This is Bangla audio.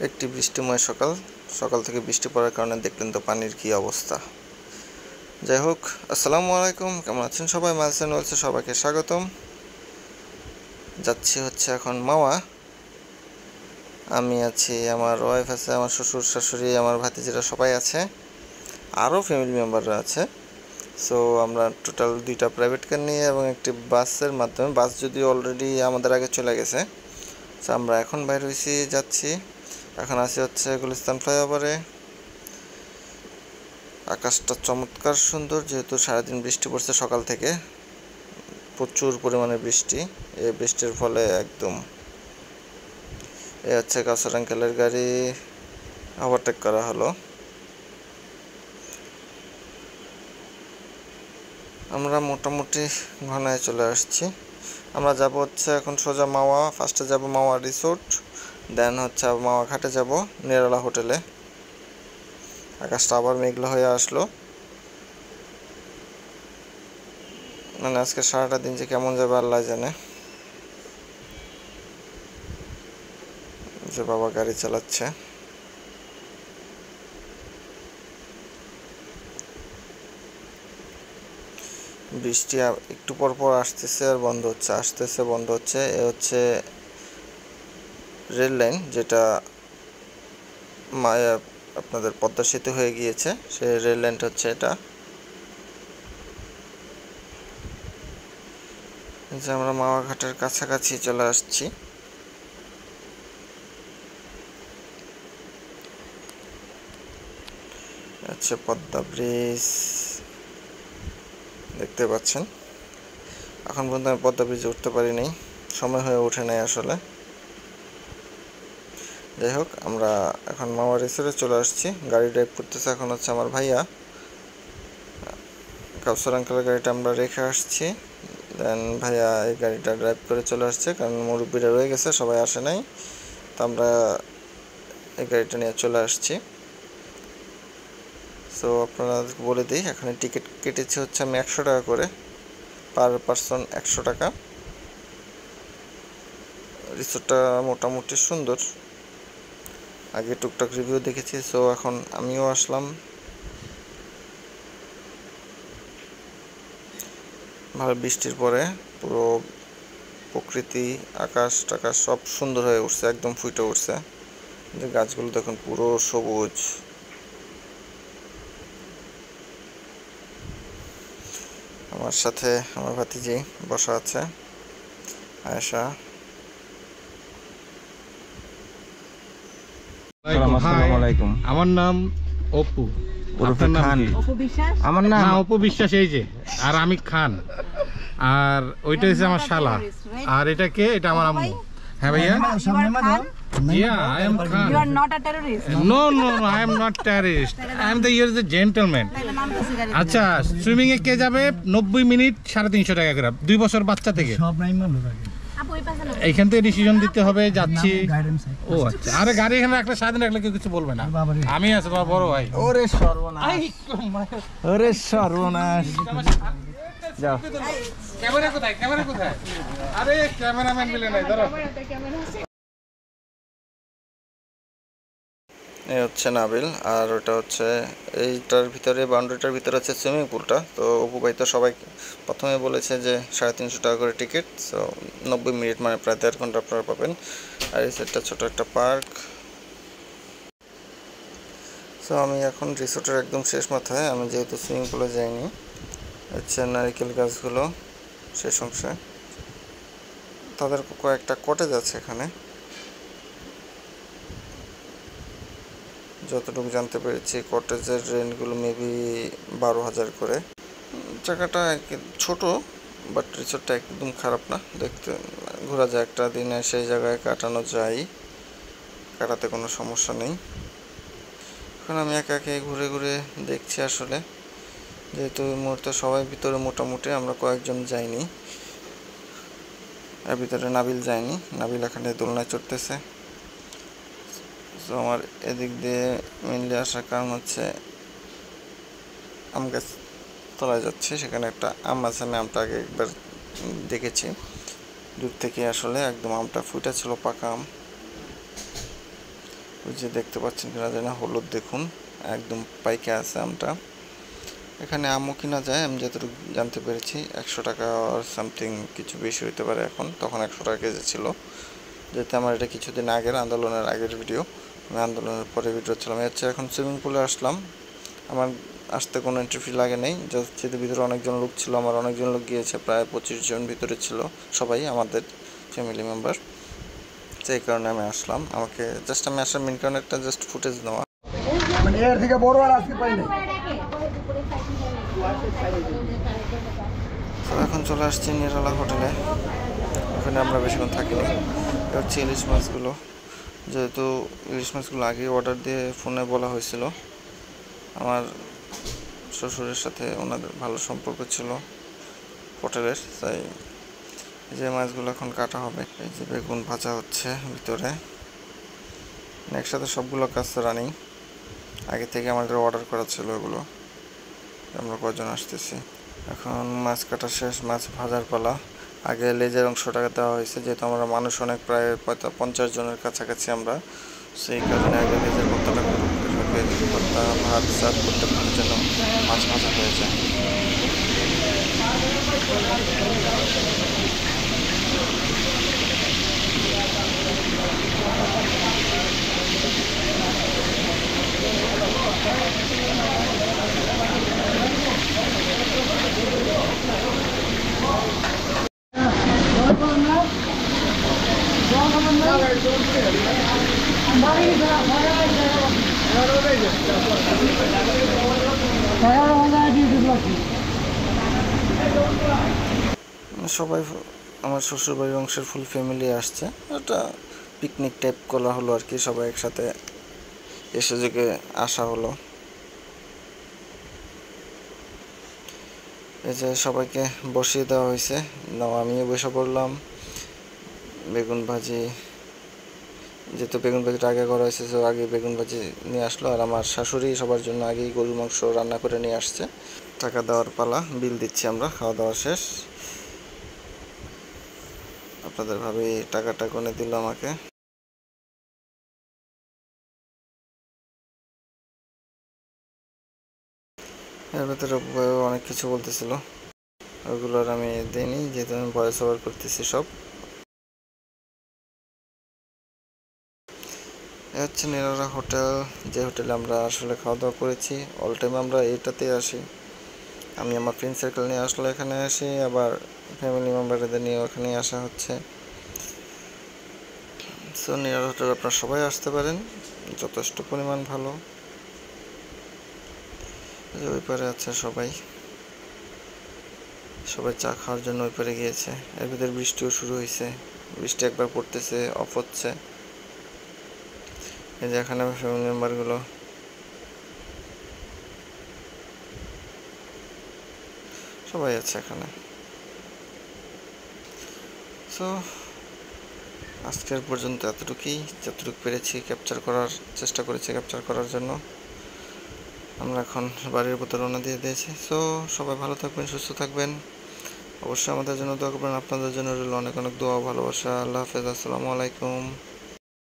একটি বৃষ্টিময় সকাল সকাল থেকে বৃষ্টি পড়ার কারণে দেখলেন তো পানির কি অবস্থা। যাই হোক, আসসালামু আলাইকুম, কেমন আছেন সবাই? মাইলস এন্ড ওয়েলসে সবাইকে স্বাগতম। যাচ্ছি হচ্ছে এখন মাওয়া। আমি আছি, আমার ওয়াইফ আছে, আমার শ্বশুর শাশুড়ি, আমার ভাতিজিরা সবাই আছে, আরও ফ্যামিলি মেম্বাররা আছে। সো আমরা টোটাল 2টা প্রাইভেট কার নিয়ে এবং একটি বাসের মাধ্যমে, বাস যদিও অলরেডি আমাদের আগে চলে গেছে, সো আমরা এখন বাইরে হয়েছি, যাচ্ছি। এখন আছি হচ্ছে গুলিস্তান ফ্লাইওভারে। আকাশটা চমৎকার সুন্দর, যেহেতু সারাদিন বৃষ্টি পড়ছে সকাল থেকে, প্রচুর পরিমাণে বৃষ্টি। এই বৃষ্টির ফলে একদম এ হচ্ছে কাউসার আঙ্কেলের গাড়ি, ওভারটেক করা হলো। আমরা মোটামুটি ঘনায় চলে আসছি। আমরা যাব হচ্ছে এখন সোজা মাওয়া। ফার্স্টে যাব মাওয়া রিসোর্ট, দেন হচ্ছে মাওয়া ঘাটে যাব নিরালা হোটেলে। আকাশটা আবার মেঘলা হয়ে আসলো, মানে আজকে সারাটা দিন যে কেমন যাবে আল্লাহ জানে। যে বাবা গাড়ি চালাচ্ছে, বৃষ্টি একটু পর পর আসতেছে আর বন্ধ হচ্ছে, আসতেছে বন্ধ হচ্ছে। এ হচ্ছে রেল লাইন, যেটা আপনাদের পদ্মা সেতু হয়ে গিয়েছে, সেই রেল লাইনটা হচ্ছে এটা। যে আমরা মাওয়া ঘাটের কাছাকাছি চলে আসছি। আচ্ছা, পদ্মা ব্রিজ দেখতে পাচ্ছেন। এখন পর্যন্ত আমি পদ্মা ব্রিজে উঠতে পারি নাই, সময় হয়ে ওঠে নাই আসলে। যাই হোক, আমরা এখন মাওয়া রিসোর্টে চলে আসছি। গাড়ি ড্রাইভ করতেছে এখন হচ্ছে আমার ভাইয়া। কাউসার আঙ্কেলের গাড়িটা আমরা রেখে আসছি, দেন ভাইয়া এই গাড়িটা ড্রাইভ করে চলে আসছে, কারণ মুরব্বীরা রয়ে গেছে, সবাই আসে নাই, তো আমরা এই গাড়িটা নিয়ে চলে আসছি। সো আপনারা বলে দিই, এখানে টিকিট কেটেছি হচ্ছে আমি 100 টাকা করে, পার পারসন 100 টাকা। রিসোর্টটা মোটামুটি সুন্দর, আগে টুকটাক রিভিউ দেখেছি। সো এখন আমিও আসলাম। ভালো বৃষ্টির পরে পুরো প্রকৃতি, আকাশ টাকাশ সব সুন্দর হয়ে উঠছে, একদম ফুটে উঠছে। যে গাছগুলো দেখুন পুরো সবুজ। আমার সাথে আমার ভাতিজি বসা আছে, আয়েশা। আসসালামু আলাইকুম। আমার নাম অপু। আপনার নাম খান। কি? অপু বিশ্বাস। আমার নাম না, অপু বিশ্বাস এই যে, আর আমি খান, আর ওইটা হচ্ছে আমার শালা, আর এটা কে? এটা আমার আম্মু। হ্যাঁ ভাইয়া। Yeah, I am Khan. You are not a terrorist. No, I am not terrorist. I am the here is a gentleman. আচ্ছা, সুইমিং এ কে যাবে? 90 মিনিট 350 টাকা করে, 2 বছর বাচ্চা থেকে। এইখান থেকে ডিসিশন দিতে হবে, যাচ্ছি। ও আচ্ছা, আরে গাড়ি এখানে একটা স্বাধীন রাখলে কেউ কিছু বলবে না। আমি আছি তোমার বড় ভাই। ওরে সর্বনাশ, ওরে সর্বনাশ। যাও, ক্যামেরা কোথায়? ক্যামেরা কোথায়? আরে ক্যামেরাম্যান মিলে নাই, ধরো। এই হচ্ছে নাবিল, আর ওটা হচ্ছে এইটার ভিতরে, বাউন্ডারিটার ভিতরে হচ্ছে সুইমিং পুলটা। তো অপু ভাই তো সবাই প্রথমে বলেছে যে 350 টাকা করে টিকিট, সো 90 মিনিট মানে প্রায় 1.5 ঘন্টা আপনারা পাবেন। আর এই সেটটা ছোটো একটা পার্ক। সো আমি এখন রিসোর্টের একদম শেষ মাথায়, আমি যেহেতু সুইমিং পুলে যাইনি। হচ্ছে নারিকেল গাছগুলো শেষ অংশে, তাদের কয়েকটা কটেজ আছে এখানে, যতটুকু জানতে পেরেছি কটেজের রেন্টগুলো মেবি 12,000 করে। জায়গাটা ছোট, বাট রিসোর্টটা একদম খারাপ না, দেখতে ঘোরা যায়, একটা দিনে সেই জায়গায় কাটানো যায়, কাটাতে কোনো সমস্যা নেই। এখন আমি একা একা ঘুরে ঘুরে দেখছি আসলে, যেহেতু এই মুহূর্তে সবাই ভিতরে মোটামুটি, আমরা কয়েকজন যাইনি, এর ভিতরে নাবিল যায়নি। নাবিল এখানে দোলনায় চড়তেছে। তো আমার এদিক দিয়ে মেনলি আসার কারণ হচ্ছে আম গাছ তলায় যাচ্ছে, সেখানে একটা আম আছে, আমি আমটা আগে একবার দেখেছি দূর থেকে, আসলে একদম আমটা ফুটে ছিল, পাকা আম। ওই যে দেখতে পাচ্ছেন কিনা জানি না, হলুদ দেখুন একদম পাইকে আছে আমটা। এখানে আমও কিনা যায়, আমি যতটুকু জানতে পেরেছি 100 টাকা আর সামথিং, কিছু বেশি হতে পারে এখন, তখন 100 টাকা কেজি ছিল। যেহেতু আমার এটা কিছুদিন আগের, আন্দোলনের আগের ভিডিও, আমি আন্দোলনের পরে ভিডিও ছিলাম। হচ্ছে এখন সুইমিং পুলে আসলাম, আমার আসতে কোনো এন্ট্রি ফি লাগে নেই, যেহেতু ভিতরে অনেকজন লোক ছিল, আমার অনেকজন লোক গিয়েছে, প্রায় 25 জন ভিতরে ছিল, সবাই আমাদের ফ্যামিলি মেম্বার। সেই কারণে আমি আসলাম, আমি আসার মেন কারণ একটা জাস্ট ফুটেজ নেওয়া। মানে এর থেকে বড় আর আজকে পাই না। তো এখন চলে আসছি নিরালা হোটেলে, ওখানে আমরা বেশিক্ষণ থাকিনি। এটা হচ্ছে ইলিশ মাছগুলো, যেহেতু ইলিশ মাছগুলো আগে অর্ডার দিয়ে ফোনে বলা হয়েছিল, আমার শ্বশুরের সাথে ওনাদের ভালো সম্পর্ক ছিল হোটেলের, তাই যে মাছগুলো এখন কাটা হবে। এই যে বেগুন ভাজা হচ্ছে ভিতরে, একসাথে সবগুলো কাজ রানিং, আগে থেকে আমাদের অর্ডার করা ছিল এগুলো, আমরা কজন আসতেছি। এখন মাছ কাটা শেষ, মাছ ভাজার পালা। আগে লেজের অংশটাকে দেওয়া হয়েছে, যেহেতু আমরা মানুষ অনেক, প্রায় 50 জনের কাছাকাছি আমরা, সেই কারণে আগে লেজের ভর্তাটা ভর্তা ভাত সার্ভ করতে পারার জন্য মাছ ভাজা হয়ে যায়। সবাই, আমার শ্বশুরবাড়ির অংশের ফুল ফ্যামিলি আসছে, একটা পিকনিক টাইপ করা হলো আর কি, সবাই একসাথে এসে যোগে আসা হলো। এই যে সবাইকে বসিয়ে দেওয়া হয়েছে, নাও আমিও বসে পড়লাম। বেগুন ভাজি, যেহেতু বেগুন ভাজিটা আগে করা হয়েছে, তো আগে বেগুন ভাজি নিয়ে আসলো, আর আমার শাশুড়ি সবার জন্য আগেই গরুর মাংস রান্না করে নিয়ে আসছে। টাকা দেওয়ার পালা, বিল দিচ্ছি আমরা, খাওয়া দাওয়া শেষ। আপনাদের ভাবে টাকাটা গুনে দিল আমাকে। এর ভেতরে অনেক কিছু বলতেছিল, ওইগুলো আর আমি দিইনি, যেহেতু আমি ভয়েস ওভার করতেছি সব। এ হচ্ছে নিরালা হোটেল, যে হোটেলে আমরা আসলে খাওয়া দাওয়া করেছি। অল টাইম আমরা এইটাতেই আসি, আমি আমার ফ্রেন্ড সার্কেল নিয়ে আসলে এখানে আসি, আবার ফ্যামিলি মেম্বারদের নিয়ে ওখানেই আসা হচ্ছে। সো নিরালা হোটেল আপনারা সবাই আসতে পারেন, যথেষ্ট পরিমাণ ভালো। ওই পারে আছে সবাই, সবাই চা খাওয়ার জন্য ওই পারে গিয়েছে। এর ভিতরে বৃষ্টিও শুরু হয়েছে, বৃষ্টি একবার পড়তেছে, অফ হচ্ছে। এই যে এখানে ফ্যামিলি মেম্বারগুলো সবাই আছে এখানে। সো আজকের পর্যন্ত এতটুকুই, যতটুকু পেরেছি ক্যাপচার করার চেষ্টা করেছি, ক্যাপচার করার জন্য। আমরা এখন বাড়ির উপর রওনা দিয়ে দিয়েছি। সো সবাই ভালো থাকবেন, সুস্থ থাকবেন, অবশ্যই আমাদের জন্য দোয়া করবেন। আপনাদের জন্য রইল অনেক অনেক দোয়া, ভালোবাসা। আল্লাহ হাফেজ, আসসালামু আলাইকুম।